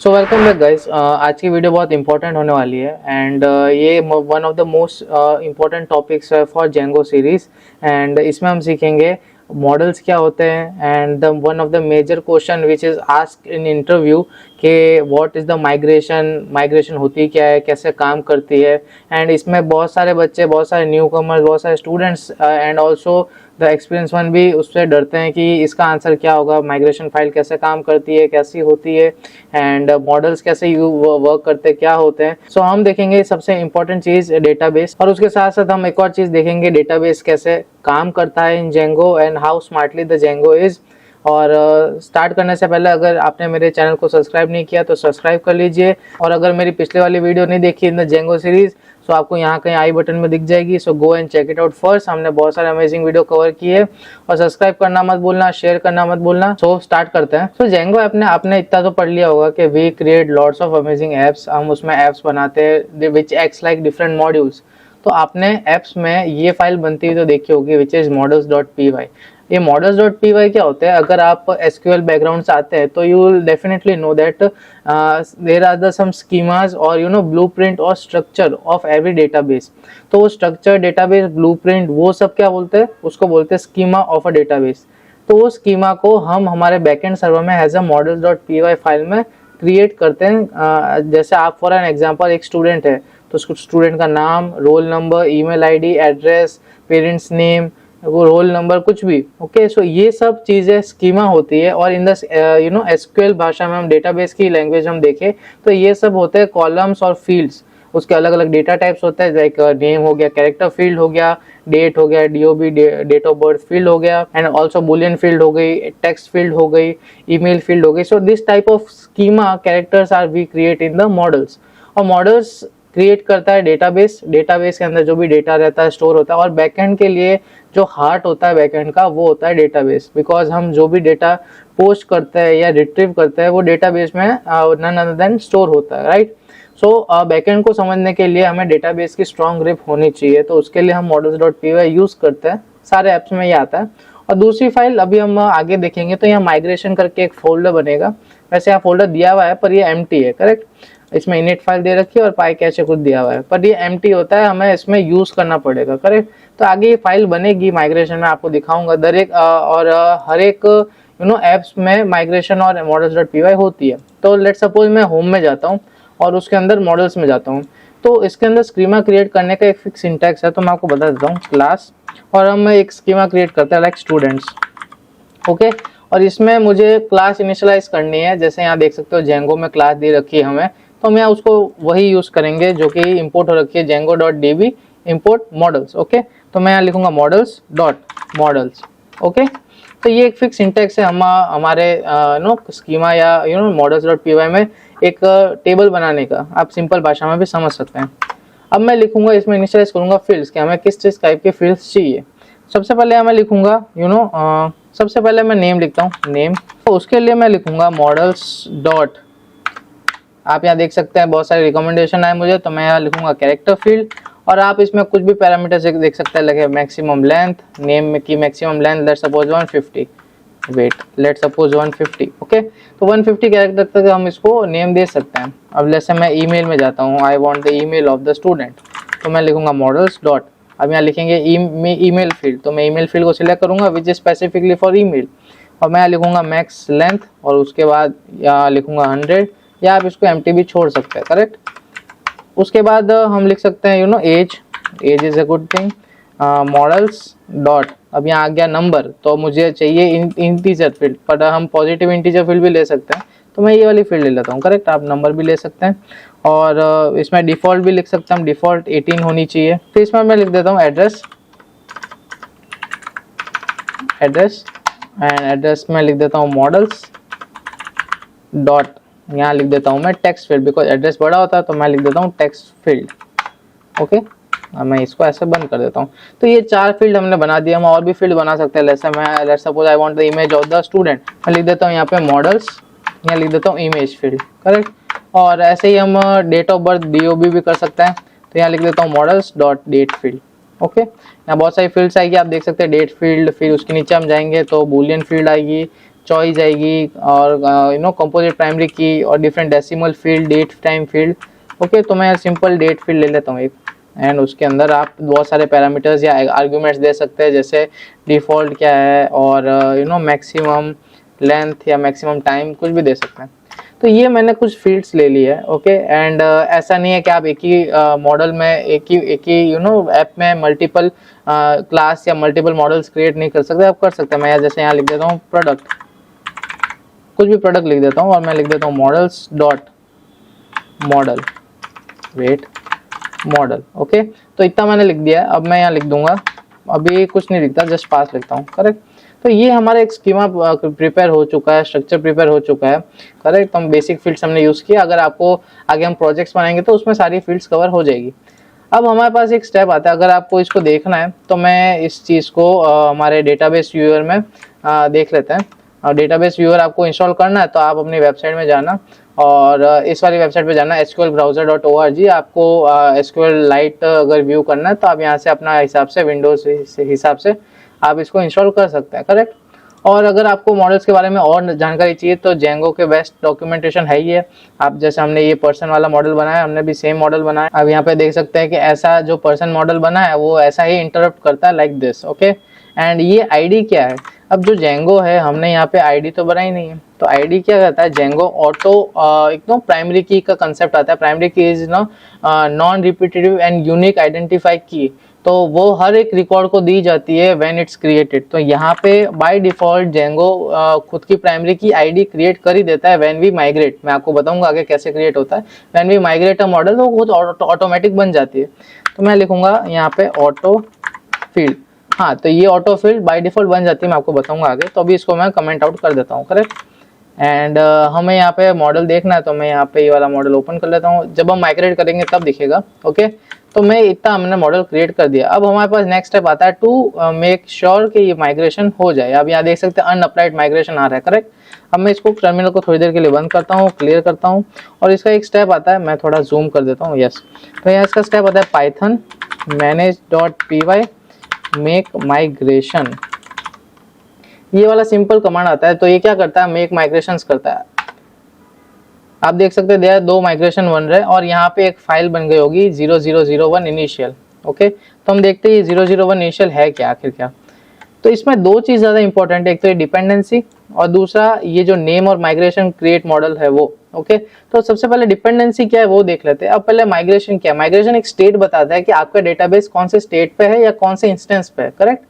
So welcome back guys. आज की video बहुत इंपॉर्टेंट होने वाली है एंड ये one of the most important topics है फॉर जेंगो सीरीज। एंड इसमें हम सीखेंगे मॉडल्स क्या होते हैं and the one of the major question which is asked in interview कि व्हाट इज़ द माइग्रेशन होती क्या है, कैसे काम करती है। एंड इसमें बहुत सारे बच्चे, बहुत सारे न्यू कमर्स, बहुत सारे students and also the experience one भी उससे डरते हैं कि इसका आंसर क्या होगा, माइग्रेशन फाइल कैसे काम करती है, कैसी होती है एंड मॉडल्स कैसे वर्क करते हैं, क्या होते हैं। सो हम देखेंगे सबसे इंपॉर्टेंट चीज डेटाबेस, और उसके साथ साथ हम एक और चीज देखेंगे डेटाबेस कैसे काम करता है in Django and how smartly the Django is. और स्टार्ट करने से पहले अगर आपने मेरे चैनल को सब्सक्राइब नहीं किया तो सब्सक्राइब कर लीजिए, और अगर मेरी पिछले वाली वीडियो नहीं देखी इन द जेंगो सीरीज तो आपको यहाँ कहीं आई बटन में दिख जाएगी। So go and check it out first. हमने बहुत सारे अमेजिंग वीडियो कवर किए, और सब्सक्राइब करना मत भूलना, शेयर करना मत भूलना। सो स्टार्ट करते हैं। सो जेंगो ऐप ने आपने इतना तो पढ़ लिया होगा कि we create lots of amazing apps. हम उसमें एप्स बनाते हैं which acts like different modules. तो आपने एप्स में ये फाइल बनती हुई तो देखी होगी विच इज models.py। ये models.py क्या होता है? अगर आप SQL बैकग्राउंड से आते हैं तो you will definitely know that there are the some schemas और ब्लूप्रिंट और स्ट्रक्चर ऑफ एवरी डेटाबेस। तो वो स्ट्रक्चर, डेटाबेस, ब्लूप्रिंट, वो सब क्या बोलते हैं? उसको बोलते हैं स्कीमा ऑफ अ डेटाबेस। तो वो स्कीमा को हम हमारे बैकएंड सर्वर में एज अ models.py फाइल में क्रिएट करते हैं। जैसे आप फॉर एन एग्जांपल एक स्टूडेंट है तो स्टूडेंट का नाम, roll number, email ID, address, parents name, वो रोल नंबर, कुछ भी। ओके, सो ये सब चीज़ें स्कीमा होती है। और इन द एसक्यूएल भाषा में, हम डेटाबेस की लैंग्वेज हम देखें तो ये सब होते हैं कॉलम्स और फील्ड्स। उसके अलग अलग डेटा टाइप्स होते हैं, लाइक नेम हो गया, कैरेक्टर फील्ड हो गया, डेट हो गया, DOB date of birth field हो गया, एंड ऑल्सो बुलियन फील्ड हो गई, टेक्स्ट फील्ड हो गई, ईमेल फील्ड हो गई। So this type of schema characters are we create in the models. और मॉडल्स क्रिएट करता है डेटाबेस। डेटाबेस के अंदर जो भी डेटा रहता है स्टोर होता है, और बैकएंड के लिए जो हार्ट होता है बैकएंड का वो होता है डेटाबेस। बिकॉज हम जो भी डेटा पोस्ट करते हैं या रिट्रीव करते हैं वो डेटाबेस में नन अदर देन स्टोर होता है, राइट। सो बैकएंड को समझने के लिए हमें डेटाबेस की स्ट्रॉन्ग ग्रिप होनी चाहिए, तो उसके लिए हम models.py यूज करते हैं। सारे ऐप्स में ये आता है। और दूसरी फाइल अभी हम आगे देखेंगे तो यहाँ माइग्रेशन करके एक फोल्डर बनेगा। वैसे यहाँ फोल्डर दिया हुआ है पर ये एम्प्टी है, करेक्ट। इसमें इनिट फाइल दे रखी है और पाई कैचे कुछ दिया हुआ है, पर ये एम्प्टी होता है, हमें इसमें यूज करना पड़ेगा, करेक्ट। तो आगे ये फाइल बनेगी माइग्रेशन में, आपको दिखाऊंगा दर एक और हर एक एप्स में माइग्रेशन और models.py होती है। तो लेट सपोज मैं होम में जाता हूँ और उसके अंदर मॉडल्स में जाता हूँ, तो इसके अंदर स्कीमा क्रिएट करने का एक फिक्स सिंटैक्स है। तो मैं आपको बता देता हूँ, क्लास, और हम एक स्कीमा क्रिएट करते हैं लाइक स्टूडेंट्स। ओके, और इसमें मुझे क्लास इनिशियलाइज करनी है। जैसे यहाँ देख सकते हो जेंगो में क्लास दे रखी है हमें, तो हम यहाँ उसको वही यूज करेंगे जो कि इंपोर्ट हो रखी है, जेंगो.db इंपोर्ट मॉडल्स। ओके, तो मैं यहाँ लिखूंगा models.models। ओके, तो ये एक फिक्स सिंटैक्स है। हम हमारे स्कीमा या models.py में एक टेबल बनाने का। आप सिंपल भाषा में भी समझ सकते हैं। अब मैं लिखूंगा, इसमें इनिशियलाइज करूंगा फील्ड्स कि हमें किस चीज टाइप के फील्ड्स चाहिए। सबसे पहले मैं लिखूंगा सबसे पहले मैं नेम लिखता हूँ, नेम। तो उसके लिए मैं लिखूंगा मॉडल्स डॉट, आप यहाँ देख सकते हैं बहुत सारे रिकमेंडेशन आए मुझे, तो मैं यहाँ लिखूंगा कैरेक्टर फील्ड। और आप इसमें कुछ भी पैरामीटर्स देख सकते हैं, लगे मैक्सिमम लेंथ, नेम की maximum length let suppose 150, weight let suppose 150। Okay, तो 150 कैरेक्टर तक हम इसको नेम दे सकते हैं। अब जैसे मैं ईमेल में जाता हूँ, I want the email of the student, तो मैं लिखूंगा मॉडल्स डॉट, अब यहाँ लिखेंगे ईमेल फील्ड, तो मैं ईमेल फील्ड को सिलेक्ट करूंगा which is specifically for email, और मैं लिखूंगा मैक्स लेंथ, और उसके बाद यहाँ लिखूंगा 100, या आप इसको एम्प्टी भी छोड़ सकते हैं, करेक्ट। उसके बाद हम लिख सकते हैं age is a good thing, models dot, अब यहाँ आ गया नंबर, तो मुझे चाहिए इंटीजर फील्ड, पर हम पॉजिटिव इंटीजर फील्ड भी ले सकते हैं, तो मैं ये वाली फील्ड ले लेता हूँ, करेक्ट। आप नंबर भी ले सकते हैं, और इसमें डिफ़ॉल्ट भी लिख सकते हैं, हम डिफ़ॉल्ट 18 होनी चाहिए। तो इसमें मैं लिख देता हूँ एड्रेस एंड एड्रेस में लिख देता हूँ मॉडल्स डॉट, यहाँ लिख देता हूँ मैं टेक्स्ट फील्ड, बिकॉज एड्रेस बड़ा होता है तो मैं लिख देता हूँ टेक्स्ट फील्ड। ओके, मैं इसको ऐसे बंद कर देता हूँ। तो ये 4 फील्ड हमने बना दिया। हम और भी फील्ड बना सकते हैं, जैसे मैं let's suppose I want the image of the student, मैं लिख देता हूँ यहाँ पे मॉडल्स, यहाँ लिख देता हूँ इमेज फील्ड, करेक्ट। और ऐसे ही हम डेट ऑफ बर्थ DOB भी कर सकते हैं, तो यहाँ लिख देता हूँ models dot date field. Okay, यहाँ बहुत सारी फील्ड्स आएगी, आप देख सकते हैं डेट फील्ड, फिर उसके नीचे हम जाएंगे तो बुलियन फील्ड आएगी, चॉइस आएगी और कंपोजिट प्राइमरी की और different decimal field, date time field. Okay, तो मैं सिंपल डेट फील्ड ले लेता हूँ एक, एंड उसके अंदर आप बहुत सारे पैरामीटर्स या आर्ग्यूमेंट्स दे सकते हैं, जैसे डिफ़ॉल्ट क्या है और मैक्सिमम लेंथ या मैक्सिमम टाइम, कुछ भी दे सकते हैं। तो ये मैंने कुछ फील्ड्स ले ली है। ओके, एंड ऐसा नहीं है कि आप एक ही मॉडल में एक ही ऐप में मल्टीपल क्लास या मल्टीपल मॉडल्स क्रिएट नहीं कर सकते, आप कर सकते हैं। मैं जैसे यहाँ लिख देता हूँ प्रोडक्ट, कुछ भी प्रोडक्ट लिख देता हूँ और मैं लिख देता हूँ models dot model weight model. Okay, तो इतना मैंने लिख दिया है। अब मैं यहाँ लिख दूंगा, अभी कुछ नहीं लिखता, जस्ट पास लिखता हूँ। करेक्ट, तो ये हमारा एक स्कीमा प्रिपेयर हो चुका है, स्ट्रक्चर प्रिपेयर हो चुका है। करेक्ट, तो हम बेसिक फील्ड्स हमने यूज़ किया। अगर आपको आगे हम प्रोजेक्ट्स बनाएंगे तो उसमें सारी फील्ड्स कवर हो जाएगी। अब हमारे पास एक स्टेप आता है, अगर आपको इसको देखना है तो मैं इस चीज़ को हमारे डेटाबेस व्यूअर में देख लेते हैं। और डेटाबेस व्यूअर आपको इंस्टॉल करना है तो आप अपनी वेबसाइट में जाना और इस वाली वेबसाइट पे जाना, sqlbrowser.org। आपको SQLite अगर व्यू करना है तो आप यहाँ से अपना हिसाब से, विंडोज से हिसाब से आप इसको इंस्टॉल कर सकते हैं। करेक्ट, और अगर आपको मॉडल्स के बारे में और जानकारी चाहिए तो जेंगो के बेस्ट डॉक्यूमेंटेशन है ही है। आप जैसे हमने ये पर्सन वाला मॉडल बनाया, हमने भी सेम मॉडल बनाया। अब यहाँ पे देख सकते हैं कि ऐसा जो पर्सन मॉडल बना है वो ऐसा ही इंटरप्ट करता है, लाइक दिस। ओके, एंड ये आईडी क्या है? अब जो जेंगो है, हमने यहाँ पे आईडी तो बनाई नहीं है, तो आईडी क्या करता है? जेंगो ऑटो एकदम प्राइमरी की का कंसेप्ट आता है। प्राइमरी की is non repetitive and unique identify की, तो वो हर एक रिकॉर्ड को दी जाती है व्हेन इट्स क्रिएटेड। तो यहाँ पे बाय डिफॉल्ट जेंगो खुद की प्राइमरी की आईडी क्रिएट कर ही देता है व्हेन वी माइग्रेट। मैं आपको बताऊंगा आगे कैसे क्रिएट होता है। When we migrate a model तो खुद ऑटोमेटिक बन जाती है। तो मैं लिखूंगा यहाँ पे ऑटो फील्ड। हाँ, तो ये ऑटो फील्ड बाय डिफॉल्ट बन जाती है, मैं आपको बताऊंगा आगे। तो अभी इसको मैं कमेंट आउट कर देता हूँ। करेक्ट, एंड हमें यहाँ पे मॉडल देखना है तो मैं यहाँ पे ये वाला मॉडल ओपन कर लेता हूँ। जब हम माइग्रेट करेंगे तब दिखेगा। ओके, तो मैं इतना हमने मॉडल क्रिएट कर दिया। अब हमारे पास नेक्स्ट स्टेप आता है टू मेक श्योर कि ये माइग्रेशन हो जाए। अब यहाँ देख सकते हैं अनअप्लाइड माइग्रेशन आ रहा है। करेक्ट, अब मैं इसको टर्मिनल को थोड़ी देर के लिए बंद करता हूँ, क्लियर करता हूँ, और इसका एक स्टेप आता है, मैं थोड़ा जूम कर देता हूँ। यस, तो यहाँ इसका स्टेप आता है पाइथन manage.py मेक माइग्रेशन। ये वाला सिंपल कमांड आता है। तो ये क्या करता है? मेक माइग्रेशंस करता है। आप देख सकते हैं देयर 2 माइग्रेशन बन रहे हैं और यहाँ पे एक फाइल बन गई होगी 0001 इनिशियल। ओके, तो हम देखते हैं ये 001 इनिशियल है क्या, आखिर क्या। तो इसमें दो चीज ज्यादा इंपॉर्टेंट है, एक तो ये डिपेंडेंसी और दूसरा ये जो नेम और माइग्रेशन क्रिएट मॉडल है वो। ओके, तो सबसे पहले डिपेंडेंसी क्या है वो देख लेते हैं। अब पहले माइग्रेशन क्या है? माइग्रेशन एक स्टेट बताता है कि आपका डेटाबेस कौन से स्टेट पे है या कौन से इंस्टेंस पे है। करेक्ट,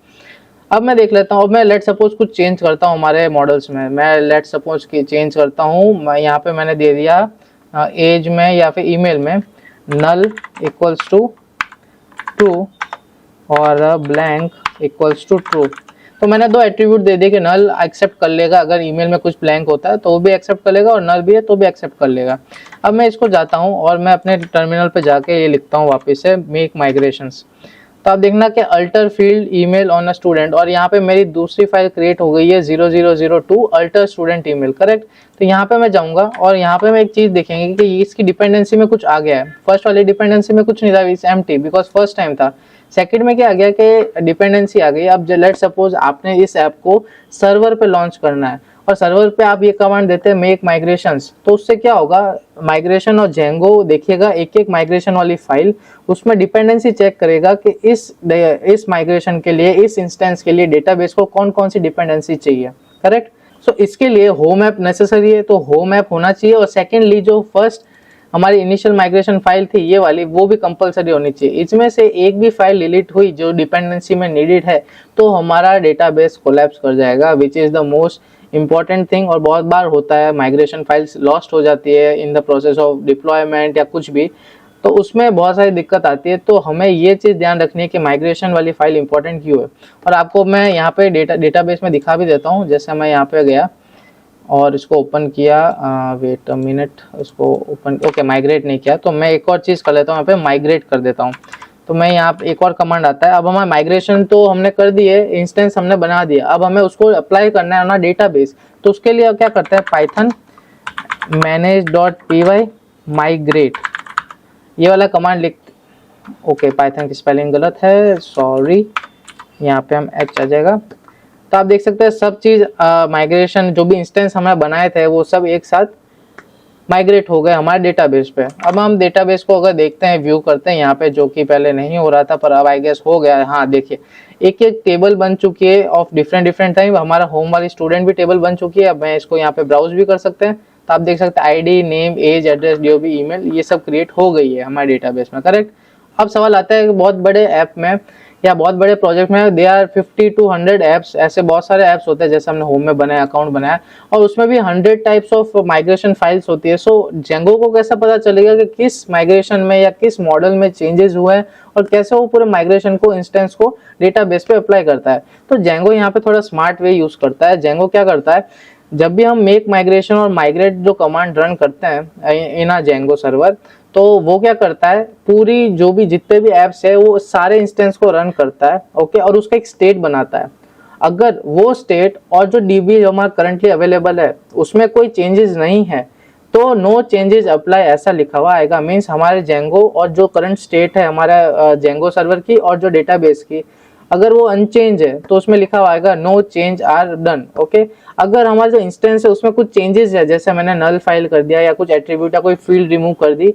अब मैं देख लेता हूँ। अब मैं लेट सपोज कुछ चेंज करता हूँ हमारे मॉडल्स में। मैं लेट सपोज की चेंज करता हूँ। मैं यहाँ पे मैंने दे दिया एज में या फिर ईमेल में नल इक्वल्स टू ट्रू और ब्लैंक इक्वल्स टू ट्रू। तो मैंने दो एट्रीब्यूट दे दिए कि नल एक्सेप्ट कर लेगा अगर ईमेल में कुछ ब्लैंक होता है तो वो भी एक्सेप्ट कर लेगा, और नल भी है तो भी एक्सेप्ट कर लेगा। अब मैं इसको जाता हूँ और मैं अपने टर्मिनल पे जाके ये लिखता हूँ वापस से मेक माइग्रेशंस। तो आप देखना कि alter field email on a student, और यहाँ पे मेरी दूसरी फाइल क्रिएट हो गई है 0002 अल्टर स्टूडेंट ईमेल। करेक्ट, तो यहाँ पे मैं जाऊँगा और यहाँ पे मैं एक चीज़ देखेंगे कि इसकी डिपेंडेंसी में कुछ आ गया है। फर्स्ट वाली डिपेंडेंसी में कुछ नहीं था, it's empty because first time था। सेकंड में क्या आ गया कि डिपेंडेंसी आ गई। अब लेट सपोज आपने इस ऐप को सर्वर पे लॉन्च करना है और सर्वर पे आप ये कमांड देते हैं मेक माइग्रेशंस, तो उससे क्या होगा? माइग्रेशन और जेंगो देखिएगा एक एक माइग्रेशन वाली फाइल, उसमें डिपेंडेंसी चेक करेगा कि इस माइग्रेशन के लिए, इस इंस्टेंस के लिए डेटाबेस को कौन कौन सी डिपेंडेंसी चाहिए। करेक्ट, सो इसके लिए होम ऐप नेसेसरी है, तो होम ऐप होना चाहिए। और सेकेंडली जो फर्स्ट हमारी इनिशियल माइग्रेशन फाइल थी ये वाली, वो भी कंपलसरी होनी चाहिए। इसमें से एक भी फाइल डिलीट हुई जो डिपेंडेंसी में नीडेड है तो हमारा डेटाबेस कोलैप्स कर जाएगा, which is the most important thing. और बहुत बार होता है माइग्रेशन फाइल्स लॉस्ट हो जाती है in the process of deployment या कुछ भी, तो उसमें बहुत सारी दिक्कत आती है। तो हमें ये चीज़ ध्यान रखनी है कि माइग्रेशन वाली फाइल इंपॉर्टेंट क्यों है। और आपको मैं यहाँ पे डेटाबेस में दिखा भी देता हूँ। जैसे मैं यहाँ पे गया और इसको ओपन किया, वेट अ मिनट, इसको ओपन, ओके माइग्रेट नहीं किया, तो मैं एक और चीज़ कर लेता हूँ, यहाँ पे माइग्रेट कर देता हूँ। तो मैं यहाँ पे एक और कमांड आता है। अब हमारा माइग्रेशन तो हमने कर दी है, इंस्टेंस हमने बना दिया, अब हमें उसको अप्लाई करना है अपना डेटाबेस। तो उसके लिए क्या करते हैं? पाइथन manage.py माइग्रेट, ये वाला कमांड लिख, ओके पाइथन की स्पेलिंग गलत है, सॉरी, यहाँ पे हम एच आ जाएगा, तो आप देख सकते हैं सब चीज़ माइग्रेशन जो भी इंस्टेंस हमने बनाए थे वो सब एक साथ माइग्रेट हो गए हमारे डेटाबेस पे। अब हम डेटाबेस को अगर देखते हैं, व्यू करते हैं यहाँ पे, जो कि पहले नहीं हो रहा था पर अब आई गेस हो गया है। हाँ देखिए, एक एक टेबल बन चुकी है ऑफ डिफरेंट टाइम। हमारा होम वाली स्टूडेंट भी टेबल बन चुकी है। अब मैं इसको यहाँ पे ब्राउज भी कर सकते हैं, तो आप देख सकते हैं ID, name, age, address, DOB, email, ये सब क्रिएट हो गई है हमारे डेटाबेस में, करेक्ट। अब सवाल आता है कि बहुत बड़े ऐप में या बहुत बड़े प्रोजेक्ट में दे आर 50 to 100 ऐप्स, ऐसे बहुत सारे ऐप्स होते हैं जैसे हमने होम में बनाया, अकाउंट बनाया, और उसमें भी 100 टाइप्स ऑफ माइग्रेशन फाइल्स होती है। सो जेंगो को कैसा पता चलेगा कि किस माइग्रेशन में या किस मॉडल में चेंजेस हुए हैं और कैसे वो पूरे माइग्रेशन को, इंस्टेंस को डेटाबेस पे अप्लाई करता है। तो जेंगो यहाँ पे थोड़ा स्मार्ट वे यूज करता है। जेंगो क्या करता है, जब भी हम मेक माइग्रेशन और माइग्रेट जो कमांड रन करते हैं इन आ जेंगो सर्वर, तो वो क्या करता है, पूरी जो भी जितने भी एप्स है वो सारे इंस्टेंस को रन करता है, ओके, और उसका एक स्टेट बनाता है। अगर वो स्टेट और जो डीबी जो हमारा करंटली अवेलेबल है उसमें कोई चेंजेस नहीं है तो नो चेंजेस अप्लाई ऐसा लिखा हुआ आएगा। मीन्स हमारे जेंगो और जो करंट स्टेट है हमारा जेंगो सर्वर की और जो डेटाबेस की, अगर वो अनचेंज है तो उसमें लिखा हुआ आएगा no change are done, okay. अगर हमारा जो इंस्टेंस है उसमें कुछ चेंजेस है, जैसे मैंने नल फाइल कर दिया या कुछ एट्रीब्यूट या कोई फील्ड रिमूव कर दी,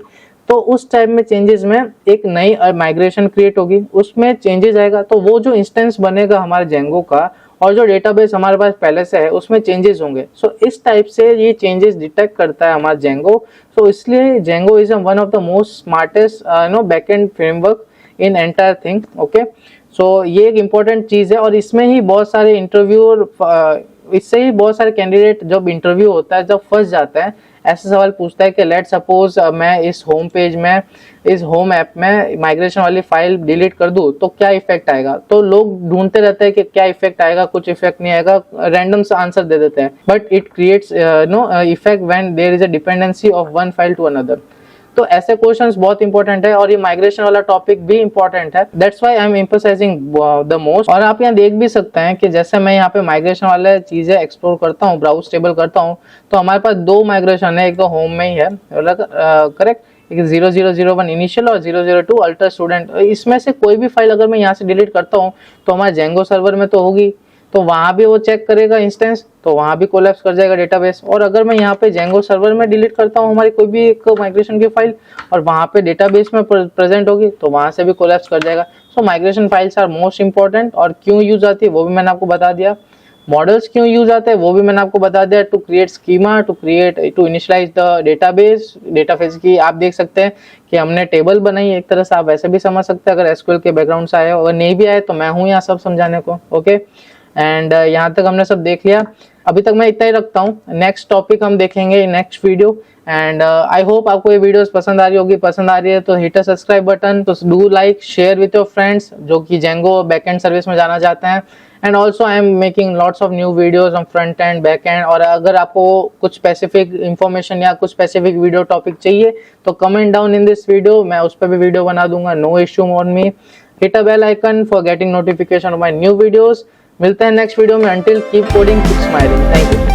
तो उस टाइप में चेंजेस में एक नई माइग्रेशन क्रिएट होगी, उसमें चेंजेस आएगा, तो वो जो इंस्टेंस बनेगा हमारे जेंगो का और जो डेटाबेस हमारे पास पहले से है उसमें चेंजेस होंगे। सो इस टाइप से ये चेंजेस डिटेक्ट करता है हमारा जेंगो। सो इसलिए Django is one of the most smartest backend framework in entire thing, okay. So ये एक इम्पोर्टेंट चीज है और इसमें ही बहुत सारे इंटरव्यू और इससे ही बहुत सारे कैंडिडेट जब इंटरव्यू होता है, जब फंस जाता है, ऐसे सवाल पूछता है कि लेट सपोज मैं इस होम पेज में, इस होम ऐप में माइग्रेशन वाली फाइल डिलीट कर दूं तो क्या इफेक्ट आएगा। तो लोग ढूंढते रहते हैं कि क्या इफेक्ट आएगा, कुछ इफेक्ट नहीं आएगा, रैंडम सा आंसर दे देते हैं, but it creates no effect when there is a dependency of one file to another. तो ऐसे क्वेश्चंस बहुत इंपॉर्टेंट है और ये माइग्रेशन वाला टॉपिक भी इंपॉर्टेंट है। That's why I am emphasising the most. और आप यहाँ देख भी सकते हैं कि जैसे मैं यहाँ पे माइग्रेशन वाले चीजें एक्सप्लोर करता हूँ, ब्राउज टेबल करता हूँ, तो हमारे पास दो माइग्रेशन है, एक तो होम में ही है, करेक्ट, एक 0001 इनिशियल और 002 अल्टर स्टूडेंट। इसमें से कोई भी फाइल अगर मैं यहाँ से डिलीट करता हूँ तो हमारे जेंगो सर्वर में तो होगी, तो वहां भी वो चेक करेगा इंस्टेंस, तो वहां भी कोलैप्स कर जाएगा डेटाबेस। और अगर मैं यहाँ पे जेंगो सर्वर में डिलीट करता हूँ हमारी कोई भी एक माइग्रेशन की फाइल और वहां पे डेटाबेस में प्रेजेंट होगी तो वहां से भी कोलैप्स कर जाएगा। So migration files are most important. और क्यों यूज आती है वो भी मैंने आपको बता दिया, मॉडल्स क्यों यूज आते हैं वो भी मैंने आपको बता दिया, to create schema, to initialise the database की आप देख सकते हैं कि हमने टेबल बनाई, एक तरह से आप वैसे भी समझ सकते हैं अगर एसक्यूएल के बैकग्राउंड से आए हो। अगर नहीं भी आए तो मैं हूँ यहाँ सब समझाने को, ओके। एंड यहाँ तक हमने सब देख लिया, अभी तक मैं इतना ही रखता हूँ। नेक्स्ट टॉपिक हम देखेंगे next video. And I hope आपको ये वीडियोस पसंद आ रही होगी, पसंद आ रही है तो हिट अ सब्सक्राइब बटन, तो do like, share with your friends जो कि जेंगो बैकएंड सर्विस में जाना चाहते हैं। And also I am making lots of new videos on front end back and. और अगर आपको कुछ स्पेसिफिक इंफॉर्मेशन या कुछ स्पेसिफिक वीडियो टॉपिक चाहिए तो comment down in this video, मैं उस पर भी वीडियो बना दूंगा, no issue on me. Hit a bell icon for getting notification of my new videos. मिलते हैं नेक्स्ट वीडियो में। Until keep coding, keep smiling, thank you.